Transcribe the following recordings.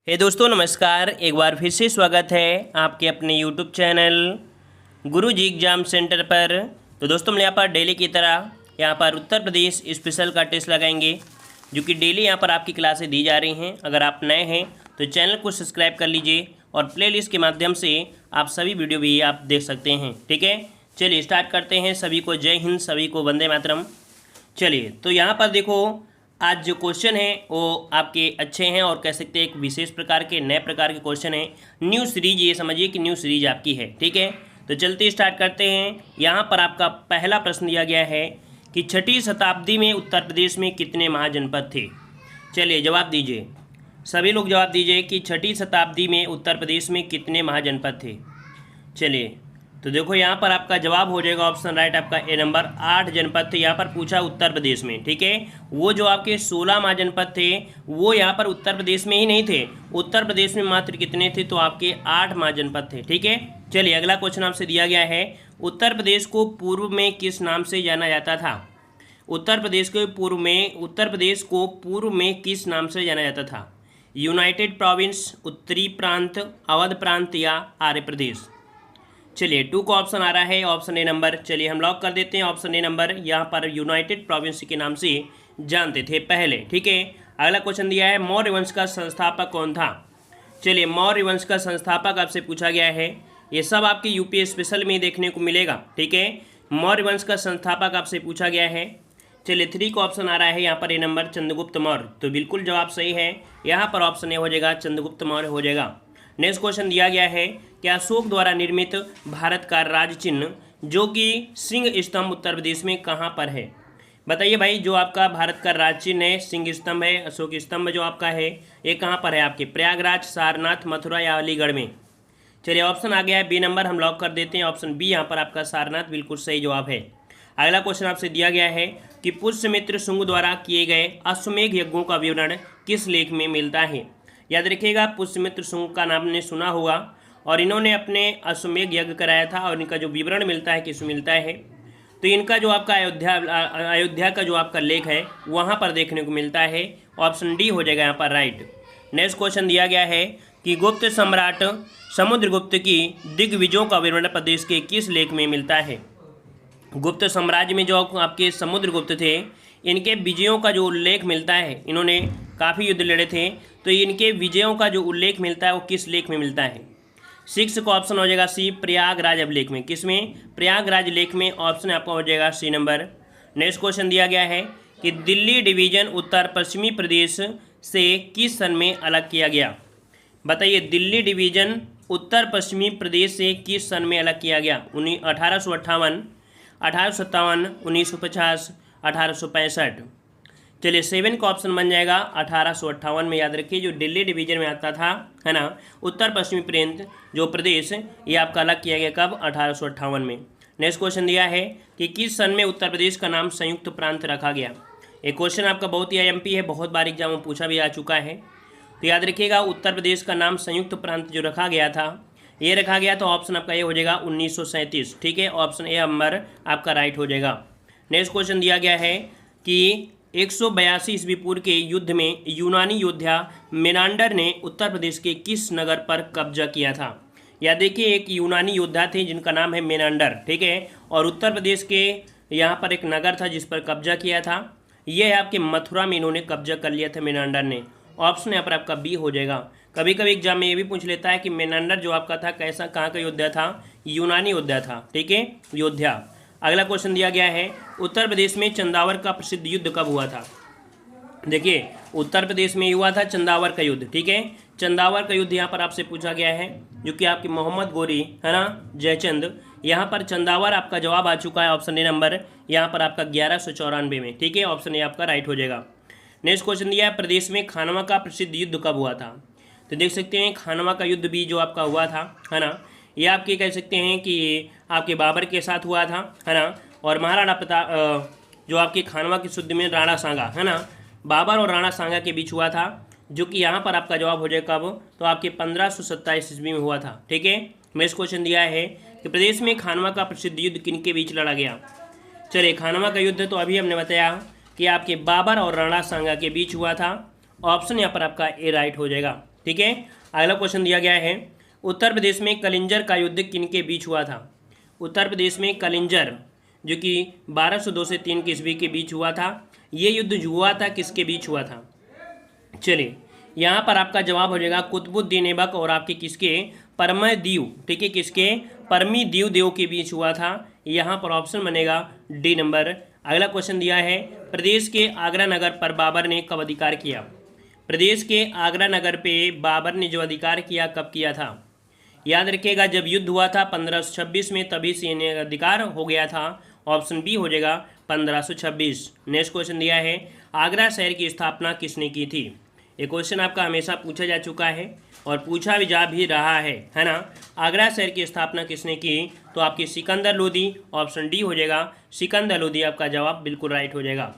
दोस्तों नमस्कार। एक बार फिर से स्वागत है आपके अपने YouTube चैनल गुरुजी एग्जाम सेंटर पर। तो दोस्तों हम यहाँ पर डेली की तरह यहाँ पर उत्तर प्रदेश स्पेशल का टेस्ट लगाएंगे, जो कि डेली यहाँ पर आपकी क्लासें दी जा रही हैं। अगर आप नए हैं तो चैनल को सब्सक्राइब कर लीजिए और प्लेलिस्ट के माध्यम से आप सभी वीडियो भी आप देख सकते हैं। ठीक है, चलिए स्टार्ट करते हैं। सभी को जय हिंद, सभी को वंदे मातरम। चलिए तो यहाँ पर देखो, आज जो क्वेश्चन है वो आपके अच्छे हैं और कह सकते हैं एक विशेष प्रकार के नए प्रकार के क्वेश्चन हैं। न्यू सीरीज, ये समझिए कि न्यू सीरीज आपकी है। ठीक है, तो चलते स्टार्ट करते हैं। यहाँ पर आपका पहला प्रश्न दिया गया है कि 6वीं शताब्दी में उत्तर प्रदेश में कितने महाजनपद थे। चलिए जवाब दीजिए, सभी लोग जवाब दीजिए कि 6वीं शताब्दी में उत्तर प्रदेश में कितने महाजनपद थे। चलिए तो देखो यहाँ पर आपका जवाब हो जाएगा ऑप्शन राइट, आपका ए नंबर 8 जनपद थे। यहाँ पर पूछा उत्तर प्रदेश में। ठीक है, वो जो आपके 16 महाजनपद थे वो यहाँ पर उत्तर प्रदेश में ही नहीं थे। उत्तर प्रदेश में मात्र कितने थे, तो आपके 8 महाजनपद थे। ठीक है, चलिए अगला क्वेश्चन आपसे दिया गया है, उत्तर प्रदेश को पूर्व में किस नाम से जाना जाता था। उत्तर प्रदेश को पूर्व में किस नाम से जाना जाता था। यूनाइटेड प्रोविंस, उत्तरी प्रांत, अवध प्रांत या आर्य प्रदेश। चलिए 2 का ऑप्शन आ रहा है, ऑप्शन ए नंबर। चलिए हम लॉक कर देते हैं ऑप्शन ए नंबर। यहाँ पर यूनाइटेड प्रोविंस के नाम से जानते थे पहले। ठीक है, अगला क्वेश्चन दिया है, मौर्य वंश का संस्थापक कौन था। चलिए मौर्य वंश का संस्थापक आपसे पूछा गया है। ये सब आपके यूपी स्पेशल में देखने को मिलेगा। ठीक है, मौर्य वंश का संस्थापक आपसे पूछा गया है। चलिए 3 का ऑप्शन आ रहा है यहाँ पर ए नंबर, चंद्रगुप्त मौर्य। तो बिल्कुल जवाब सही है, यहाँ पर ऑप्शन ए हो जाएगा, चंद्रगुप्त मौर्य हो जाएगा। नेक्स्ट क्वेश्चन दिया गया है कि अशोक द्वारा निर्मित भारत का राज चिन्ह जो कि सिंह स्तंभ उत्तर प्रदेश में कहाँ पर है। बताइए भाई, जो आपका भारत का राज चिन्ह है, सिंह स्तंभ है, अशोक स्तंभ जो आपका है, ये कहाँ पर है आपके, प्रयागराज, सारनाथ, मथुरा या अलीगढ़ में। चलिए ऑप्शन आ गया है बी नंबर, हम लॉक कर देते हैं ऑप्शन बी। यहाँ पर आपका सारनाथ बिल्कुल सही जवाब है। अगला क्वेश्चन आपसे दिया गया है कि पुष्यमित्र शुंग द्वारा किए गए अश्वमेध यज्ञों का विवरण किस लेख में मिलता है। याद रखिएगा, पुष्यमित्र शुंग का नाम ने सुना होगा और इन्होंने अपने अश्वमेध यज्ञ कराया था और इनका जो विवरण मिलता है किस मिलता है, तो इनका जो आपका अयोध्या का जो आपका लेख है वहाँ पर देखने को मिलता है। ऑप्शन डी हो जाएगा यहाँ पर राइट। नेक्स्ट क्वेश्चन दिया गया है कि गुप्त सम्राट समुद्रगुप्त की दिग्विजयों का विवरण प्रदेश के किस लेख में मिलता है। गुप्त साम्राज्य में जो आपके समुद्रगुप्त थे, इनके विजयों का जो उल्लेख मिलता है, इन्होंने काफ़ी युद्ध लड़े थे, तो इनके विजयों का जो उल्लेख मिलता है वो किस लेख में मिलता है। 6 का ऑप्शन हो जाएगा सी, प्रयागराज अभिलेख में। किस में, प्रयागराज लेख में। ऑप्शन आपका हो जाएगा सी नंबर। नेक्स्ट क्वेश्चन दिया गया है कि दिल्ली डिवीजन उत्तर पश्चिमी प्रदेश से किस सन में अलग किया गया। बताइए, दिल्ली डिवीजन उत्तर पश्चिमी प्रदेश से किस सन में अलग किया गया। 1858, 1857, 1950, 1865। चलिए 7 का ऑप्शन बन जाएगा 1858 में। याद रखिए, जो दिल्ली डिवीजन में आता था, है ना, उत्तर पश्चिमी प्रांत जो प्रदेश, ये आपका अलग किया गया कब, 1858 में। नेक्स्ट क्वेश्चन दिया है कि किस सन में उत्तर प्रदेश का नाम संयुक्त प्रांत रखा गया। एक क्वेश्चन आपका बहुत ही आईएमपी है, बहुत बार एग्जाम में पूछा भी आ चुका है। तो याद रखिएगा, उत्तर प्रदेश का नाम संयुक्त प्रांत जो रखा गया था, ये रखा गया, तो ऑप्शन आपका ये हो जाएगा 1937। ठीक है, ऑप्शन ए नंबर आपका राइट हो जाएगा। नेक्स्ट क्वेश्चन दिया गया है कि 182 ईस्वी पूर्व के युद्ध में यूनानी योद्धा मेनांडर ने उत्तर प्रदेश के किस नगर पर कब्जा किया था। या देखिए, एक यूनानी योद्धा थे जिनका नाम है मेनांडर। ठीक है, और उत्तर प्रदेश के यहाँ पर एक नगर था जिस पर कब्जा किया था, ये है आपके मथुरा में इन्होंने कब्जा कर लिया था मेनांडर ने। ऑप्शन यहाँ पर आपका बी हो जाएगा। कभी कभी एग्जाम में ये भी पूछ लेता है कि मेनांडर जो आपका था कैसा, कहाँ का योद्धा था, यूनानी योद्धा था। ठीक है, योद्धा। अगला क्वेश्चन दिया गया है, उत्तर प्रदेश में चंदावर का प्रसिद्ध युद्ध कब हुआ था। देखिए, उत्तर प्रदेश में हुआ था चंदावर का युद्ध। ठीक है, चंदावर का युद्ध यहाँ पर आपसे पूछा गया है, जो कि आपके मोहम्मद गोरी, है ना, जयचंद। यहाँ पर चंदावर आपका जवाब आ चुका है, ऑप्शन ए नंबर। यहाँ पर आपका 1194 में। ठीक है, ऑप्शन ए आपका राइट हो जाएगा। नेक्स्ट क्वेश्चन दिया है, प्रदेश में खानवा का प्रसिद्ध युद्ध कब हुआ था। तो देख सकते हैं, खानवा का युद्ध भी जो आपका हुआ था, है ना, ये आपके कह सकते हैं कि आपके बाबर के साथ हुआ था, है ना, और महाराणा प्रताप जो आपके खानवा के युद्ध में राणा सांगा, है ना, बाबर और राणा सांगा के बीच हुआ था, जो कि यहाँ पर आपका जवाब हो जाएगा कब, तो आपके 1527 ईस्वी में हुआ था। ठीक है, नेक्स्ट क्वेश्चन दिया है कि प्रदेश में खानवा का प्रसिद्ध युद्ध किन के बीच लड़ा गया। चलिए, खानवा का युद्ध तो अभी हमने बताया कि आपके बाबर और राणा सांगा के बीच हुआ था। ऑप्शन यहाँ पर आपका ए राइट हो जाएगा। ठीक है। अगला क्वेश्चन दिया गया है, उत्तर प्रदेश में कलिंजर का युद्ध किनके बीच हुआ था। उत्तर प्रदेश में कलिंजर जो कि 1202 से 3 ईस्वी के बीच हुआ था, ये युद्ध जो हुआ था किसके बीच हुआ था। चलिए यहाँ पर आपका जवाब हो जाएगा कुतुबुद्दीन ऐबक और आपके किसके परमदीव, ठीक है, किसके परमीदीव देव के बीच हुआ था। यहाँ पर ऑप्शन बनेगा डी नंबर। अगला क्वेश्चन दिया है, प्रदेश के आगरा नगर पर बाबर ने कब अधिकार किया। प्रदेश के आगरा नगर पे बाबर ने जो अधिकार किया कब किया था। याद रखिएगा जब युद्ध हुआ था 1526 में, तभी से इन्हें अधिकार हो गया था। ऑप्शन बी हो जाएगा 1526। नेक्स्ट क्वेश्चन दिया है, आगरा शहर की स्थापना किसने की थी। ये क्वेश्चन आपका हमेशा पूछा जा चुका है और पूछा भी जा भी रहा है ना। आगरा शहर की स्थापना किसने की, तो आपकी सिकंदर लोदी। ऑप्शन डी हो जाएगा सिकंदर लोदी, आपका जवाब बिल्कुल राइट हो जाएगा।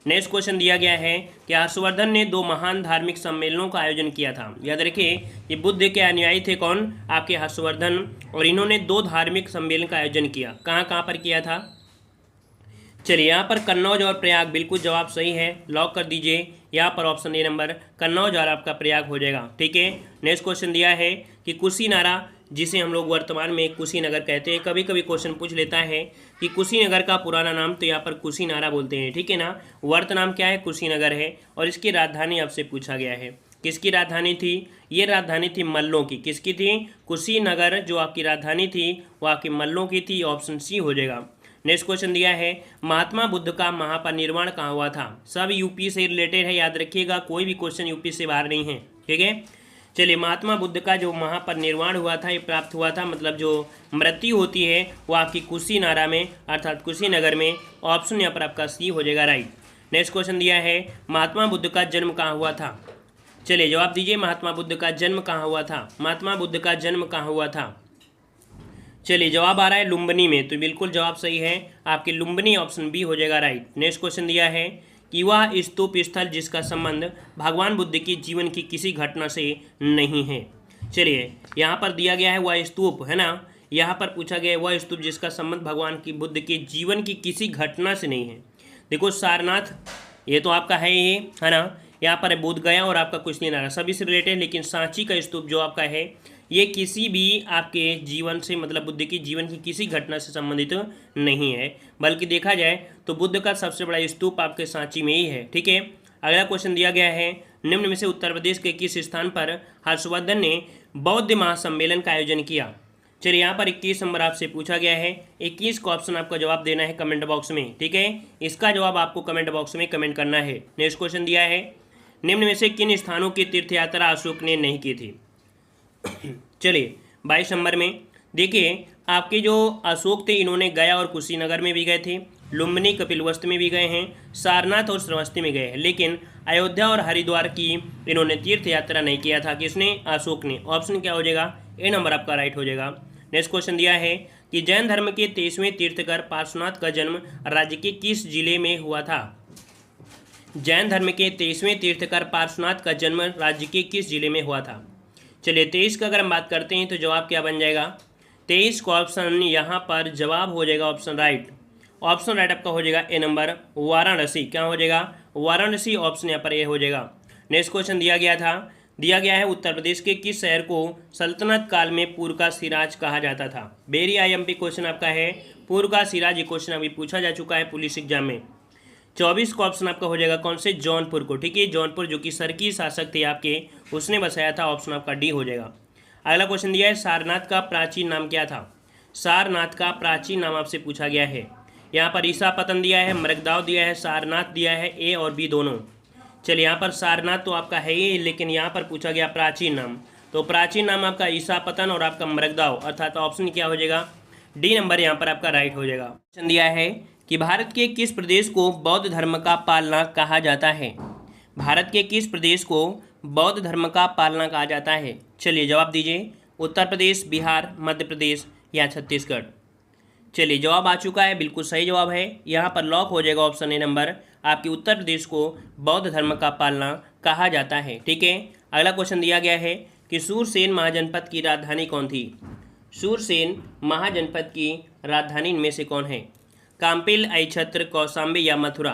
नेक्स्ट क्वेश्चन दिया गया है कि हर्षवर्धन ने 2 महान धार्मिक सम्मेलनों का आयोजन किया था। याद रखिए ये बुद्ध के अनुयायी थे कौन, आपके हर्षवर्धन, और इन्होंने 2 धार्मिक सम्मेलन का आयोजन किया। कहाँ कहाँ पर किया था। चलिए यहाँ पर कन्नौज और प्रयाग, बिल्कुल जवाब सही है, लॉक कर दीजिए। यहाँ पर ऑप्शन ए नंबर कन्नौज और आपका प्रयाग हो जाएगा, ठीक है। नेक्स्ट क्वेश्चन दिया है कि कुशीनारा, जिसे हम लोग वर्तमान में कुशीनगर कहते हैं, कभी कभी क्वेश्चन पूछ लेता है कि कुशीनगर का पुराना नाम, तो यहाँ पर कुशीनारा बोलते हैं, ठीक है ना। वर्त नाम क्या है, कुशीनगर है, और इसकी राजधानी आपसे पूछा गया है। किसकी राजधानी थी, ये राजधानी थी मल्लों की। किसकी थी, कुशीनगर जो आपकी राजधानी थी वो आपकी मल्लों की थी। ऑप्शन सी हो जाएगा। नेक्स्ट क्वेश्चन दिया है, महात्मा बुद्ध का महापरिनिर्वाण कहाँ हुआ था। सब यूपी से रिलेटेड है, याद रखिएगा कोई भी क्वेश्चन यूपी से बाहर नहीं है, ठीक है। चलिए महात्मा बुद्ध का जो महापरिनिर्वाण हुआ था, ये प्राप्त हुआ था, मतलब जो मृत्यु होती है वो आपकी कुशीनारा में अर्थात कुशीनगर में। ऑप्शन यहाँ पर आपका सी हो जाएगा राइट। नेक्स्ट क्वेश्चन दिया है, महात्मा बुद्ध का जन्म कहाँ हुआ था। चलिए जवाब दीजिए, महात्मा बुद्ध का जन्म कहाँ हुआ था। महात्मा बुद्ध का जन्म कहाँ हुआ था। चलिए जवाब आ रहा है लुम्बिनी में, तो बिल्कुल जवाब सही है आपके लुम्बिनी, ऑप्शन बी हो जाएगा राइट। नेक्स्ट क्वेश्चन दिया है कि वह स्तूप स्थल जिसका संबंध भगवान बुद्ध के जीवन की किसी घटना से नहीं है। चलिए यहाँ पर दिया गया है वह स्तूप, है ना, यहाँ पर पूछा गया है वह स्तूप जिसका संबंध भगवान की बुद्ध के जीवन की किसी घटना से नहीं है। देखो सारनाथ ये तो आपका है ही, है ना, यहाँ पर बोध गया और आपका कुशीनरा सभी से रिलेटेड, लेकिन सांची का स्तूप जो आपका है ये किसी भी आपके जीवन से, मतलब बुद्ध की जीवन की किसी घटना से संबंधित नहीं है, बल्कि देखा जाए तो बुद्ध का सबसे बड़ा स्तूप आपके सांची में ही है, ठीक है। अगला क्वेश्चन दिया गया है, निम्न में से उत्तर प्रदेश के किस स्थान पर हर्षवर्धन ने बौद्ध महासम्मेलन का आयोजन किया। चलिए यहाँ पर 21 नंबर आपसे पूछा गया है, 21 को ऑप्शन आपको जवाब देना है कमेंट बॉक्स में, ठीक है। इसका जवाब आपको कमेंट बॉक्स में कमेंट करना है। नेक्स्ट क्वेश्चन दिया है, निम्न में से किन स्थानों की तीर्थ यात्रा अशोक ने नहीं की थी। चलिए 22 नंबर में देखिए आपके जो अशोक थे इन्होंने गया और कुशीनगर में भी गए थे, लुम्बिनी कपिलवस्तु में भी गए हैं, सारनाथ और श्रावस्ती में गए हैं, लेकिन अयोध्या और हरिद्वार की इन्होंने तीर्थ यात्रा नहीं किया था। किसने, अशोक ने। ऑप्शन क्या हो जाएगा, ए नंबर आपका राइट हो जाएगा। नेक्स्ट क्वेश्चन दिया है कि जैन धर्म के 23वें तीर्थकर पार्श्वनाथ का जन्म राज्य के किस जिले में हुआ था। जैन धर्म के 23वें तीर्थकर पार्श्वनाथ का जन्म राज्य के किस जिले में हुआ था। चलिए 23 का अगर हम बात करते हैं तो जवाब क्या बन जाएगा, 23 का ऑप्शन यहाँ पर जवाब हो जाएगा ऑप्शन राइट। ऑप्शन राइट आपका हो जाएगा ए नंबर वाराणसी। क्या हो जाएगा, वाराणसी, ऑप्शन यहाँ पर ए हो जाएगा। नेक्स्ट क्वेश्चन दिया गया है उत्तर प्रदेश के किस शहर को सल्तनत काल में पूर्व का सिराज कहा जाता था। वेरी आईएमपी क्वेश्चन आपका है, पूर्व का सिराज। ये क्वेश्चन अभी पूछा जा चुका है पुलिस एग्जाम में। 24 का ऑप्शन आपका हो जाएगा कौन से, जौनपुर को, ठीक है। जौनपुर जो कि सरकी शासक थे आपके, उसने बसाया था। ऑप्शन आपका डी हो जाएगा। अगला क्वेश्चन दिया है, सारनाथ का प्राचीन नाम क्या था। सारनाथ का प्राचीन नाम आपसे पूछा गया है। यहाँ पर ईसापतन दिया है, मृगदाव दिया है, सारनाथ दिया है, ए और बी दोनों। चलिए यहाँ पर सारनाथ तो आपका है ही, लेकिन यहाँ पर पूछा गया प्राचीन नाम, तो प्राचीन नाम आपका ईसापतन और आपका मृगदाव, अर्थात ऑप्शन क्या हो जाएगा, डी नंबर यहाँ पर आपका राइट हो जाएगा। क्वेश्चन दिया है कि भारत के किस प्रदेश को बौद्ध धर्म का पालना कहा जाता है। भारत के किस प्रदेश को बौद्ध धर्म का पालना कहा जाता है। चलिए जवाब दीजिए, उत्तर प्रदेश, बिहार, मध्य प्रदेश या छत्तीसगढ़। चलिए जवाब आ चुका है, बिल्कुल सही जवाब है। यहाँ पर लॉक हो जाएगा ऑप्शन ए नंबर, आपके उत्तर प्रदेश को बौद्ध धर्म का पालना कहा जाता है, ठीक है। अगला क्वेश्चन दिया गया है कि सूरसेन महाजनपद की राजधानी कौन थी। सूरसेन महाजनपद की राजधानी इनमें से कौन है, काम्पिल, अहिछत्र, कौशाम्बी या मथुरा।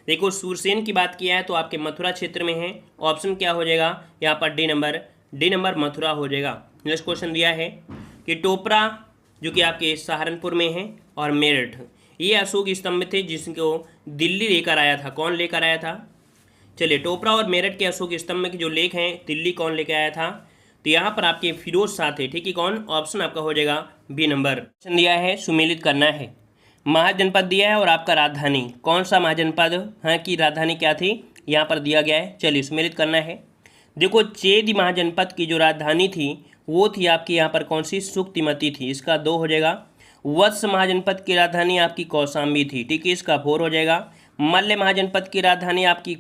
देखो सूरसेन की बात किया है तो आपके मथुरा क्षेत्र में है। ऑप्शन क्या हो जाएगा यहाँ पर D number, D number Mathura हो जाएगा। नेक्स्ट क्वेश्चन दिया है कि टोपरा जो कि आपके सहारनपुर में है और मेरठ, ये अशोक स्तंभ थे जिसको दिल्ली लेकर आया था। कौन लेकर आया था? चलिए, टोपरा और मेरठ के अशोक स्तंभ के जो लेख हैं दिल्ली कौन लेकर आया था? तो यहाँ पर आपके फिरोज शाह थे। ठीक है, कौन? ऑप्शन आपका हो जाएगा बी नंबर। क्वेश्चन दिया है, सुमेलित करना है। महाजनपद दिया है और आपका राजधानी, कौन सा महाजनपद है की राजधानी क्या थी यहाँ पर दिया गया है। चलिए सुमेलित करना है। देखो, चेदी महाजनपद की जो राजधानी थी वो थी आपकी यहाँ पर कौन सी? सुक्तिमती थी, इसका 2 हो जाएगा। वत्स महाजनपद की राजधानी आपकी कौशाम्बी थी। ठीक है, इसका 4 हो जाएगा। मल्ल महाजनपद की राजधानी आपकी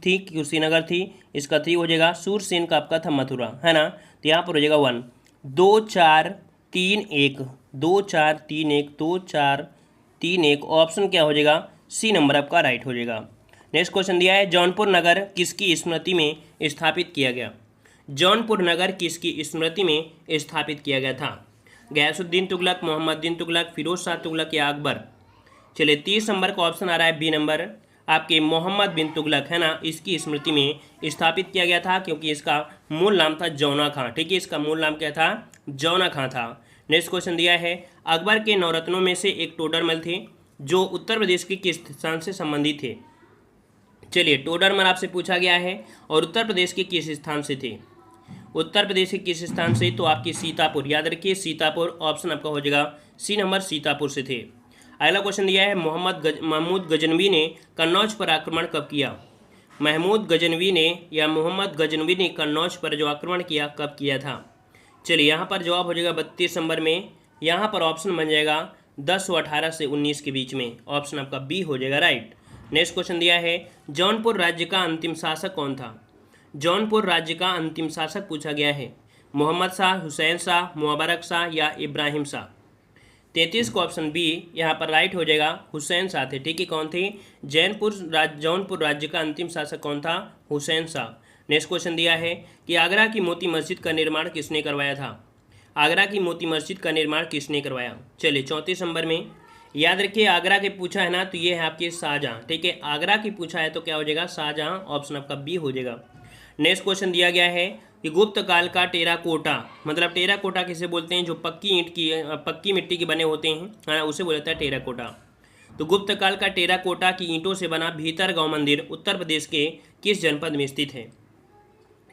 थी कुशीनगर थी, इसका 3 हो जाएगा। सूरसेन का आपका था मथुरा, है ना, तो यहाँ पर हो जाएगा 1। 2 4 3 1, 2 4 3 1, 2 4 3 1, ऑप्शन क्या हो जाएगा? सी नंबर आपका राइट हो जाएगा। नेक्स्ट क्वेश्चन दिया है, जौनपुर नगर किसकी स्मृति में स्थापित किया गया? जौनपुर नगर किसकी स्मृति में स्थापित किया गया था? गयासुद्दीन तुगलक, मोहम्मद बिन तुगलक, फिरोज शाह तुगलक या अकबर? चलिए 30 नंबर का ऑप्शन आ रहा है बी नंबर, आपके मोहम्मद बिन तुगलक, है ना, इसकी स्मृति में स्थापित किया गया था क्योंकि इसका मूल नाम था जौना खां। ठीक है, इसका मूल नाम क्या था? जौना खां था। नेक्स्ट क्वेश्चन दिया है, अकबर के नवरत्नों में से एक टोडरमल थे जो उत्तर प्रदेश के किस स्थान से संबंधित थे? चलिए, टोडरमल आपसे पूछा गया है और उत्तर प्रदेश के किस स्थान से थे? उत्तर प्रदेश के किस स्थान से? तो आपकी सीतापुर, याद रखिए सीतापुर, ऑप्शन आपका हो जाएगा सी नंबर, सीतापुर से थे। अगला क्वेश्चन दिया है, महमूद गजनवी ने कन्नौज पर आक्रमण कब किया? महमूद गजनवी ने या मोहम्मद गजनवी ने कन्नौज पर जो आक्रमण किया कब किया था? चलिए यहाँ पर जवाब हो जाएगा 32 नंबर में। यहाँ पर ऑप्शन बन जाएगा 10 व 18 से 19 के बीच में, ऑप्शन आपका बी हो जाएगा राइट। नेक्स्ट क्वेश्चन दिया है, जौनपुर राज्य का अंतिम शासक कौन था? जौनपुर राज्य का अंतिम शासक पूछा गया है, मोहम्मद शाह, हुसैन शाह, मुबारक शाह या इब्राहिम शाह? 33 को ऑप्शन बी यहाँ पर राइट हो जाएगा, हुसैन शाह थे। ठीक है, कौन थे? जौनपुर राज्य का अंतिम शासक कौन था? हुसैन शाह। नेक्स्ट क्वेश्चन दिया है कि आगरा की मोती मस्जिद का निर्माण किसने करवाया था? आगरा की मोती मस्जिद का निर्माण किसने करवाया? चलिए 34 नंबर में, याद रखिए आगरा के पूछा है ना, तो ये है आपके शाहजहाँ। ठीक है, आगरा की पूछा है तो क्या हो जाएगा? शाहजहाँ, ऑप्शन आपका बी हो जाएगा। नेक्स्ट क्वेश्चन दिया गया है कि गुप्त काल का टेराकोटा, मतलब टेराकोटा किसे बोलते हैं? जो पक्की मिट्टी के बने होते हैं, हाँ, उसे बोला जाता है टेराकोटा। तो गुप्त काल का टेराकोटा की ईंटों से बना भीतरगांव मंदिर उत्तर प्रदेश के किस जनपद में स्थित है?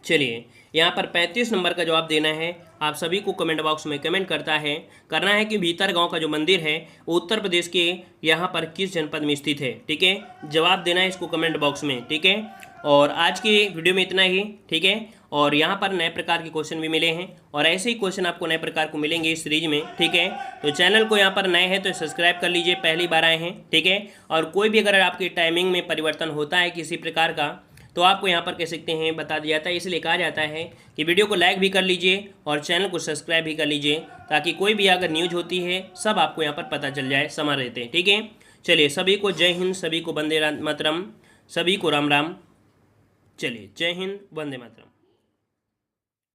चलिए यहाँ पर 35 नंबर का जवाब देना है। आप सभी को कमेंट बॉक्स में कमेंट करना है कि भीतरगांव का जो मंदिर है वो उत्तर प्रदेश के यहाँ पर किस जनपद में स्थित है। ठीक है, जवाब देना है इसको कमेंट बॉक्स में। ठीक है, और आज की वीडियो में इतना ही। ठीक है, और यहाँ पर नए प्रकार के क्वेश्चन भी मिले हैं और ऐसे ही क्वेश्चन आपको नए प्रकार को मिलेंगे इस सीरीज में। ठीक है, तो चैनल को यहाँ पर नए हैं तो सब्सक्राइब कर लीजिए, पहली बार आए हैं। ठीक है, और कोई भी अगर आपकी टाइमिंग में परिवर्तन होता है किसी प्रकार का तो आपको यहाँ पर कह सकते हैं बता दिया जाता है, इसलिए कहा जाता है कि वीडियो को लाइक भी कर लीजिए और चैनल को सब्सक्राइब भी कर लीजिए ताकि कोई भी अगर न्यूज होती है सब आपको यहाँ पर पता चल जाए समय रहते। ठीक है, चलिए सभी को जय हिंद, सभी को वंदे मातरम, सभी को राम राम। चलिए जय हिंद, वंदे मातरम।